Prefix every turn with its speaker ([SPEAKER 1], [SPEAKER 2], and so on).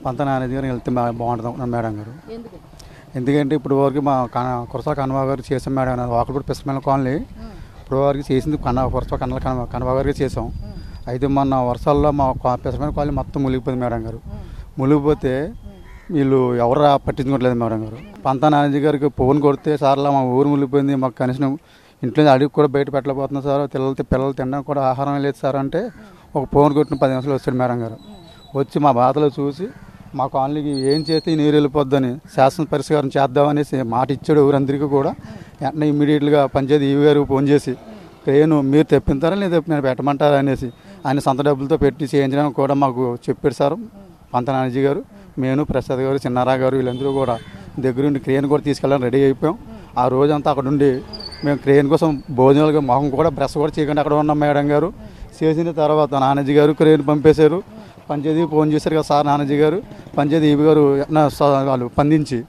[SPEAKER 1] పంత నానేది గారు వెళ్తే బాగుంటుంది మేడం గారు. ఎందుకంటే ఇప్పుడు వరకు మా కురసా కన్వా గారు చేసాం మేడం గారు. వాకలపూడి పిసమేల కాలనీ ఇప్పుడు వరకు చేసింది కురసా కన్వా గారికి చేసాం. అయితే మొన్న వర్షాల్లో మా పిసమేల కాలనీ మొత్తం మునిగిపోయింది మేడం గారు. మునిగిపోతే వీళ్ళు ఎవరు పట్టించుకోవట్లేదు మేడం గారు. పంత నానేజీ గారికి ఫోన్ కొడితే సార్లా మా ఊరు మునిగిపోయింది, మాకు కనీసం ఇంట్లో అడిగి కూడా బయట పెట్టలేకపోతున్నాం సార్, పిల్లలు తినడానికి కూడా ఆహారం లేదు సార్ అంటే ఒక ఫోన్ కొట్టిన 10 నిమిషాలు వచ్చాడు మేడం గారు. వచ్చి మా బాధలు చూసి మా కాలనీకి ఏం చేస్తే నీరు వెళ్ళిపోద్దని శాసన పరిష్కారం చేద్దామనేసి మాట ఇచ్చాడు ఊరందరికీ కూడా. వెంటనే ఇమ్మీడియట్గా పంచాయతీ ఈవీ గారికి ఫోన్ చేసి క్రేను మీరు తెప్పించారా లేదా నేను పెట్టమంటారా అనేసి ఆయన సొంత డబ్బులతో పెట్టి చేయించడానికి కూడా మాకు చెప్పాడు సార్ పంత నానేజీ గారు. నేను ప్రసాద్ గారు చిన్నారా గారు వీళ్ళందరూ కూడా దగ్గరుండి క్రేన్ కూడా తీసుకెళ్ళాలని రెడీ అయిపోయాం. ఆ రోజంతా అక్కడ ఉండి మేము క్రేన్ కోసం భోజనాలుగా మొహం కూడా బ్రష్ కూడా చేయకుండా అక్కడ ఉన్నాం మేడం గారు. చేసిన తర్వాత నానేజీ గారు క్రేన్ పంపేశారు. పంచాయతీకి ఫోన్ చేశారు కదా సార్ నానేజీ గారు. పంచాయతీ ఈవీ గారు వాళ్ళు స్పందించి